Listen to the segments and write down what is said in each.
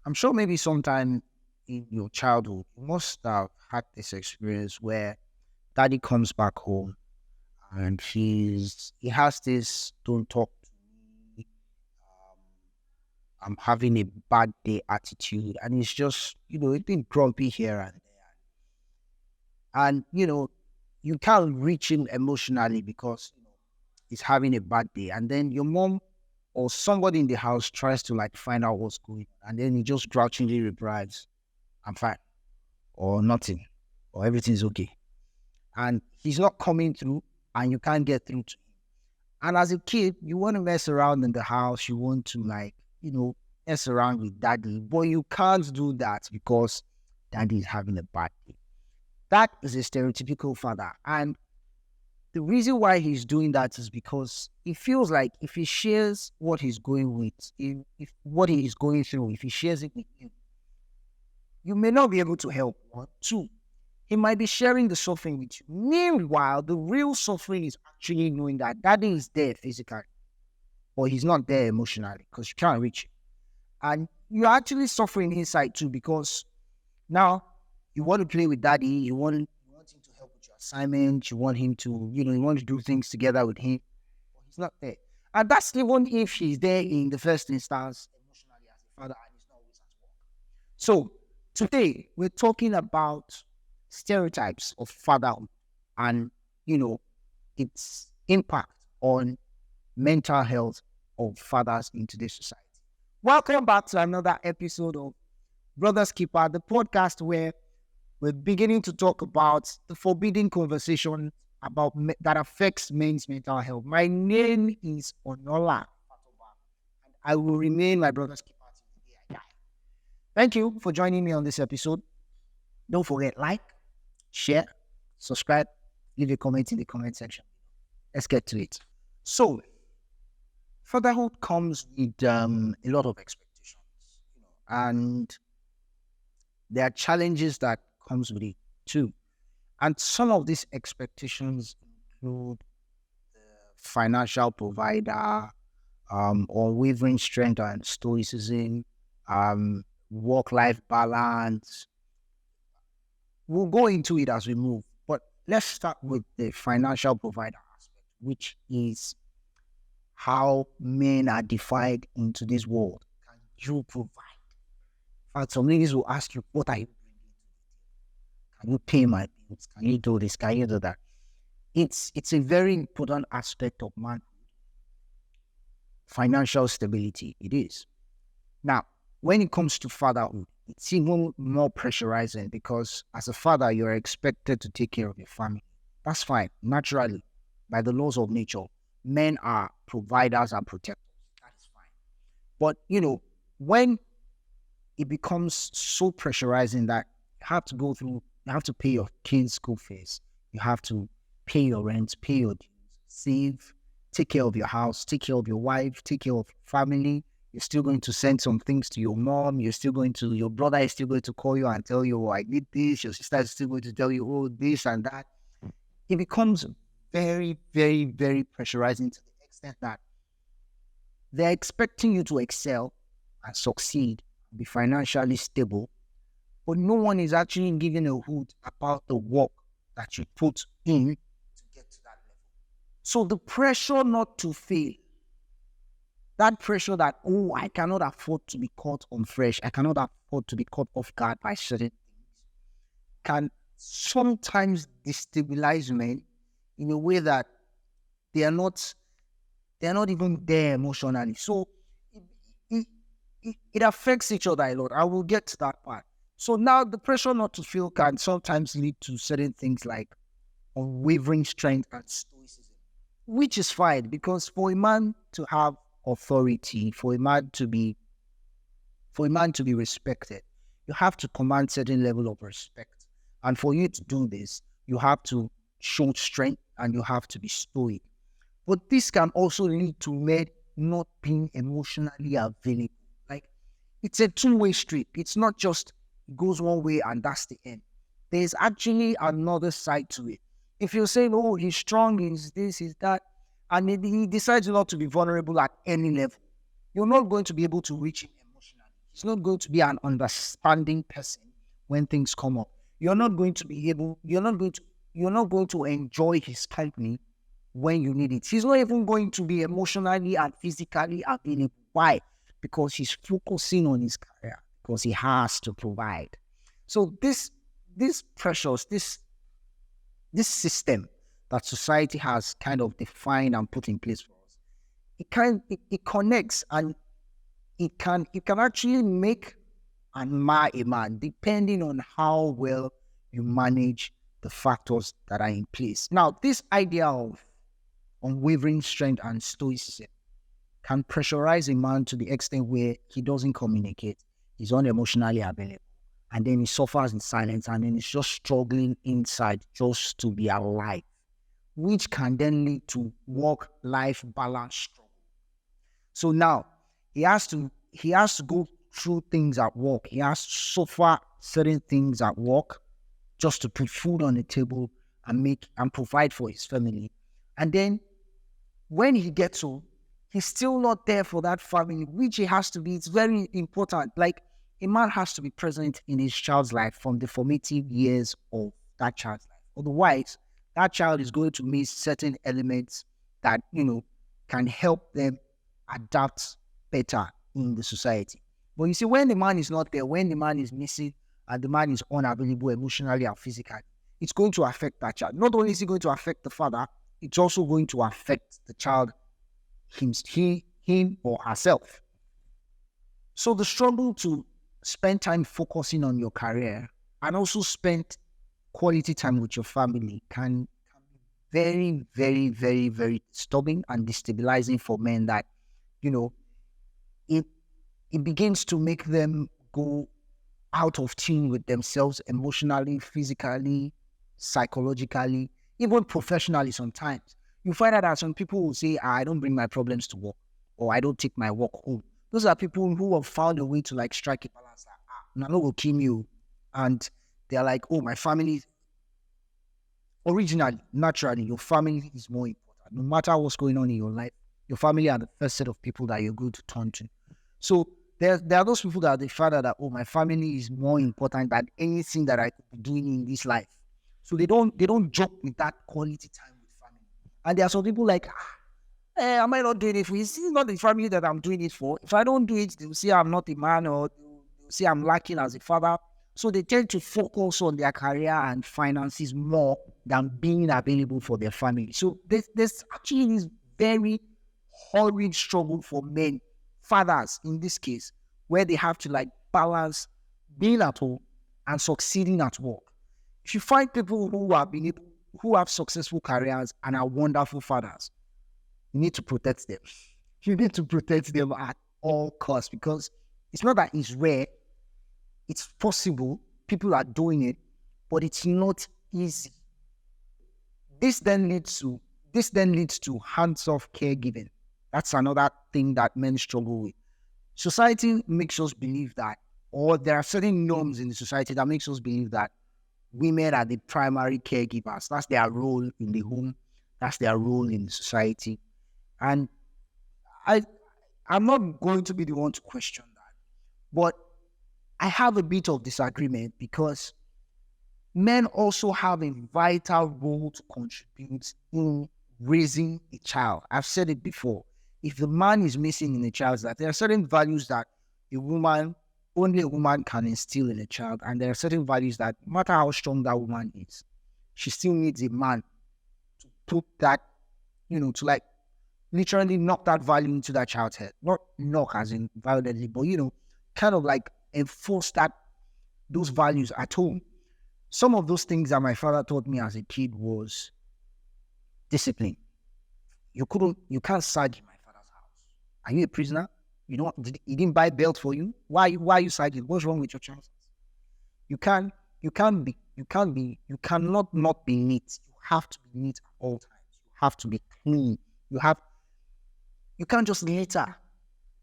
I'm sure maybe sometime in your childhood, you must have had this experience where daddy comes back home and he has this don't talk to me, um, I'm having a bad day attitude, and he's just, it's been grumpy here and there. And, you can't reach him emotionally because, he's having a bad day. And then your mom or somebody in the house tries to like find out what's going on. And then he just grouchingly replies, I'm fine, or nothing, or everything's okay. And he's not coming through and you can't get through to him. And as a kid, you want to mess around in the house, you want to like, mess around with daddy, but you can't do that because daddy is having a bad day. That is a stereotypical father. And the reason why he's doing that is because he feels like if he shares what he's going with, if what he is going through, if he shares it with you, you may not be able to help. One, two, he might be sharing the suffering with you. Meanwhile, the real suffering is actually knowing that daddy is there physically, but he's not there emotionally because you can't reach him. And you're actually suffering inside too because now you want to play with daddy, you want him to help with your assignment, you want him to, you want to do things together with him, but he's not there. And that's even if he's there in the first instance emotionally as a father and he's not always at work. So today we're talking about stereotypes of fatherhood and, its impact on mental health of fathers in today's society. Welcome back to another episode of Brothers Keeper, the podcast where we're beginning to talk about the forbidden conversation about that affects men's mental health. My name is Onola, and I will remain my brother's keeper till the day I die. Thank you for joining me on this episode. Don't forget, like, share, subscribe, leave a comment in the comment section. Let's get to it. So, fatherhood comes with a lot of expectations, and there are challenges that comes with it too. And some of these expectations include the financial provider, unwavering strength and stoicism, work-life balance. We'll go into it as we move, but let's start with the financial provider aspect, which is how men are defined into this world. Can you provide? In fact, some ladies will ask you, what are you bringing? Can you pay my bills? Can you do this? Can you do that? It's a very important aspect of manhood. Financial stability, it is. Now, when it comes to fatherhood, it's even more pressurizing because as a father, you're expected to take care of your family. That's fine. Naturally, by the laws of nature, men are providers and protectors. That is fine. But, when it becomes so pressurizing that you have to pay your kids' school fees, you have to pay your rent, pay your dues, save, take care of your house, take care of your wife, take care of your family. You're still going to send some things to your mom. Your brother is still going to call you and tell you, oh, I did this. Your sister is still going to tell you, oh, this and that. It becomes very, very, very pressurizing to the extent that they're expecting you to excel and succeed, be financially stable, but no one is actually giving a hoot about the work that you put in to get to that level. So the pressure not to fail, that pressure that, oh, I cannot afford to be caught on fresh, I cannot afford to be caught off guard by certain things, can sometimes destabilize men in a way that they are not even there emotionally. So it affects each other a lot. I will get to that part. So now the pressure not to fail can sometimes lead to certain things like unwavering strength and stoicism, which is fine because for a man to have authority, for a man to be respected, you have to command certain level of respect. And for you to do this, you have to show strength and you have to be stoic. But this can also lead to men not being emotionally available. Like, it's a two-way street. It's not just it goes one way and that's the end. There's actually another side to it. If you're saying, oh, he's strong, he's this, he's that, and he decides not to be vulnerable at any level, you're not going to be able to reach him emotionally. He's not going to be an understanding person when things come up. You're not going to be able, you're not going to enjoy his company when you need it. He's not even going to be emotionally and physically available. Why? Because he's focusing on his career, because he has to provide. So this pressures, this system that society has kind of defined and put in place for us, it connects, and it can actually make and mar a man depending on how well you manage the factors that are in place. Now, this idea of unwavering strength and stoicism can pressurize a man to the extent where he doesn't communicate, he's unemotionally available, and then he suffers in silence, and then he's just struggling inside just to be alive, which can then lead to work-life balance struggle. So now he has to go through things at work. He has to suffer certain things at work just to put food on the table and make and provide for his family. And then when he gets home, he's still not there for that family, which he has to be. It's very important. Like, a man has to be present in his child's life from the formative years of that child's life. Otherwise, that child is going to miss certain elements that, can help them adapt better in the society. But you see, when the man is not there, when the man is missing, and the man is unavailable emotionally and physically, it's going to affect that child. Not only is it going to affect the father, it's also going to affect the child, him or herself. So the struggle to spend time focusing on your career and also spend quality time with your family can be very, very, very, very disturbing and destabilizing for men, that, it it begins to make them go out of tune with themselves emotionally, physically, psychologically, even professionally sometimes. You find out that some people will say, I don't bring my problems to work, or I don't take my work home. Those are people who have found a way to like strike a balance. Like, no, will kill you. And they're like, oh, my family, originally, naturally, your family is more important. No matter what's going on in your life, your family are the first set of people that you're going to turn to. So there are those people that they find out that, oh, my family is more important than anything that I could be doing in this life. So they don't joke with that quality time with family. And there are some people like, am I not doing it for? It's not the family that I'm doing it for. If I don't do it, they'll say I'm not a man, or they'll say I'm lacking as a father. So they tend to focus on their career and finances more than being available for their family. So there's actually this very horrid struggle for men, fathers in this case, where they have to like balance being at home and succeeding at work. If you find people who have successful careers and are wonderful fathers, you need to protect them. You need to protect them at all costs, because it's not that it's rare. It's possible. People are doing it, but it's not easy. This then leads to hands-off caregiving. That's another thing that men struggle with. Society makes us believe that, or there are certain norms in the society that makes us believe that women are the primary caregivers. That's their role in the home. That's their role in the society. And I'm not going to be the one to question that. But I have a bit of disagreement, because men also have a vital role to contribute in raising a child. I've said it before. If the man is missing in a child's life, there are certain values that only a woman can instill in a child. And there are certain values that, no matter how strong that woman is, she still needs a man to put that, to like literally knock that value into that child's head. Not knock as in violently, but, kind of like enforce those values at home. Some of those things that my father taught me as a kid was discipline. You can't sag in my father's house. Are you a prisoner? He didn't buy belt for you. Why are you sagging? What's wrong with your trousers? You cannot not be neat. You have to be neat at all times. You have to be clean. You can't just litter.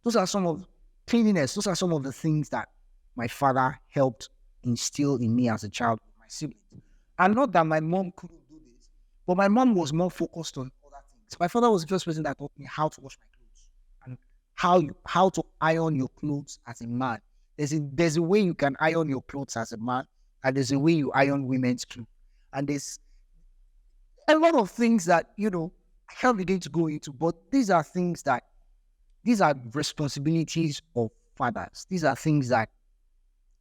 Those are some of cleanliness. Those are some of the things that my father helped instill in me as a child with my siblings. And not that my mom couldn't do this, but my mom was more focused on other things. My father was the first person that taught me how to wash my clothes and how to iron your clothes as a man. There's a way you can iron your clothes as a man, and there's a way you iron women's clothes. And there's a lot of things that, I can't begin to go into, but these are responsibilities of fathers. These are things that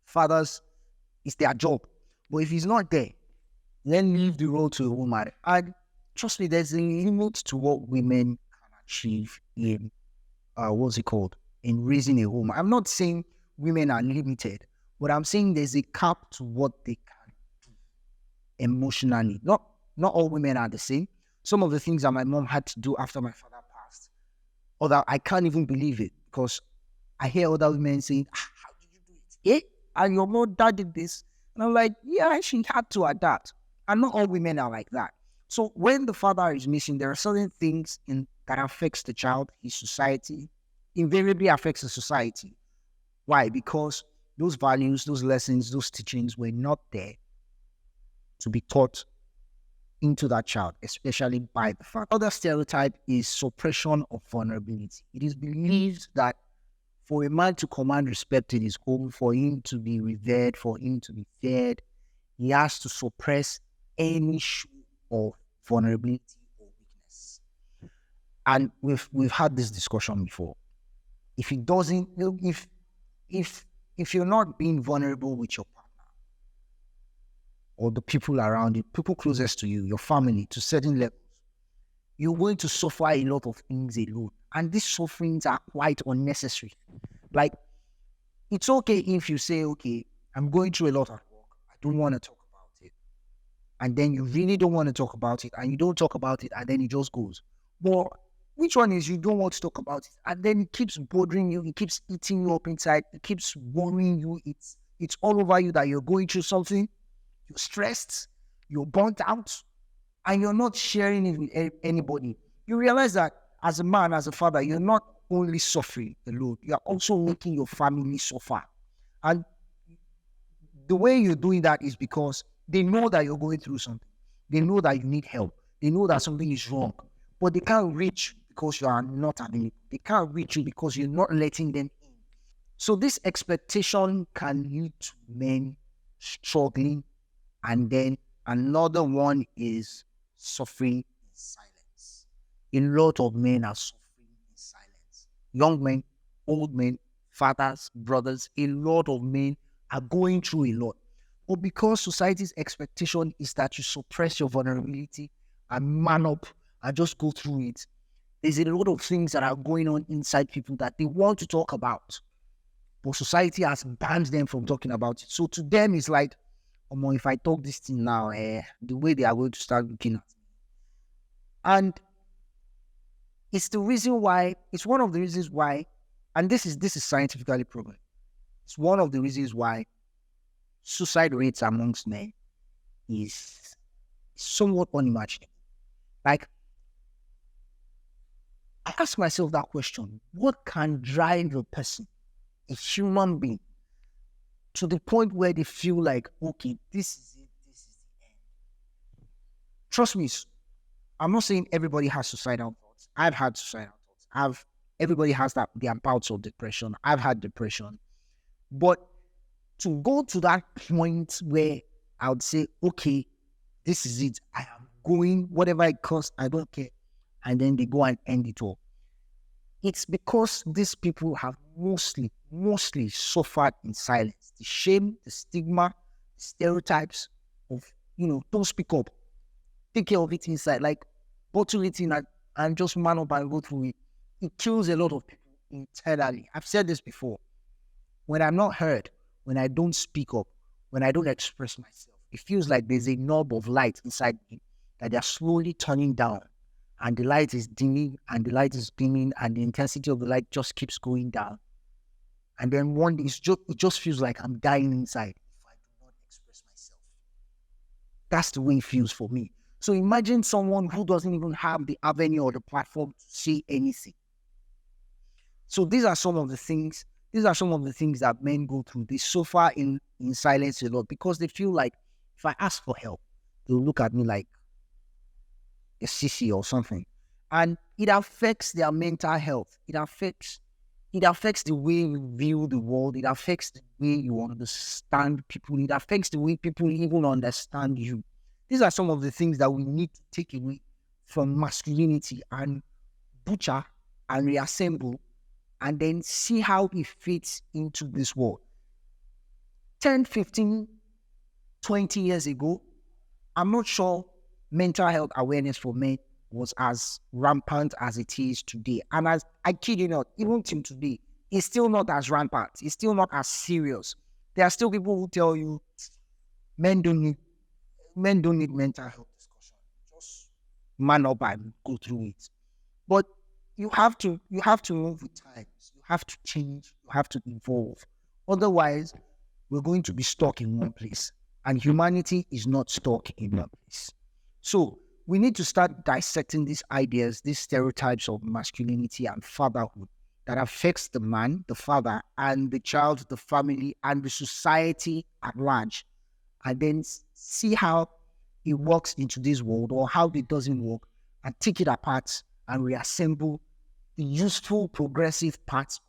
fathers, it's their job. But if he's not there, then leave the role to a woman. And trust me, there's a limit to what women can achieve in what's it called? In raising a home. I'm not saying women are limited, but I'm saying there's a cap to what they can do emotionally. Not all women are the same. Some of the things that my mom had to do after my father passed, or that I can't even believe it, because I hear other women saying, how did you do it? Eh? And your mother did this. And I'm like, yeah, she had to adapt. And not all women are like that. So when the father is missing, there are certain things that affects the child, his society, invariably affects the society. Why? Because those values, those lessons, those teachings were not there to be taught into that child, especially by the father. Other stereotype is suppression of vulnerability. It is believed that for a man to command respect in his home, for him to be revered, for him to be feared, he has to suppress any show of vulnerability or weakness. And we've had this discussion before. If he doesn't, if you're not being vulnerable with your partner or the people around you, people closest to you, your family, to certain levels, you're going to suffer a lot of things alone. And these sufferings are quite unnecessary. Like, it's okay if you say, okay, I'm going through a lot at work, I don't want to talk about it. And then you really don't want to talk about it, and you don't talk about it, and then it just goes. But which one is you don't want to talk about it, and then it keeps bothering you, it keeps eating you up inside, it keeps worrying you, it's all over you that you're going through something, you're stressed, you're burnt out, and you're not sharing it with anybody. You realize that as a man, as a father, you're not only suffering alone, you're also making your family suffer. And the way you're doing that is because they know that you're going through something. They know that you need help. They know that something is wrong. But they can't reach because you are not available. They can't reach you because you're not letting them in. So this expectation can lead to men struggling. And then another one is suffering in silence. A lot of men are suffering in silence. Young men, old men, fathers, brothers, a lot of men are going through a lot. But because society's expectation is that you suppress your vulnerability and man up and just go through it, there's a lot of things that are going on inside people that they want to talk about. But society has banned them from talking about it. So to them, it's like, if I talk this thing now, the way they are going to start looking at me. And it's one of the reasons why, and this is scientifically proven, it's one of the reasons why suicide rates amongst men is somewhat unimaginable. Like, I ask myself that question: what can drive a person, a human being, to the point where they feel like, okay, this is it, this is the end? Trust me, I'm not saying everybody has suicidal thoughts. I've had suicidal thoughts. Everybody has their bouts of depression. I've had depression. But to go to that point where I would say, okay, this is it, I am going, whatever it costs, I don't care, and then they go and end it all. It's because these people have mostly suffered in silence. The shame, the stigma, the stereotypes of, don't speak up, take care of it inside, like bottle it in and just man up and go through it. It kills a lot of people internally. I've said this before. When I'm not heard, when I don't speak up, when I don't express myself, it feels like there's a knob of light inside me that they're slowly turning down. And the light is dimming, and the light is dimming, and the intensity of the light just keeps going down. And then one day, it just feels like I'm dying inside if I do not express myself. That's the way it feels for me. So imagine someone who doesn't even have the avenue or the platform to say anything. So these are some of the things that men go through. They suffer in silence a lot because they feel like if I ask for help, they'll look at me like a sissy or something. And it affects their mental health. It affects It affects the way you view the world. It affects the way you understand people. It affects the way people even understand you. These are some of the things that we need to take away from masculinity and butcher and reassemble and then see how it fits into this world. 10, 15, 20 years ago, I'm not sure mental health awareness for men was as rampant as it is today. And as I kid you not, even till today, it's still not as rampant. It's still not as serious. There are still people who tell you men don't need mental health discussion. Just man up and go through it. But you have to move with times. You have to change. You have to evolve. Otherwise, we're going to be stuck in one place. And humanity is not stuck in one place. So we need to start dissecting these ideas, these stereotypes of masculinity and fatherhood that affects the man, the father, and the child, the family, and the society at large. And then see how it works into this world or how it doesn't work, and take it apart and reassemble the useful, progressive parts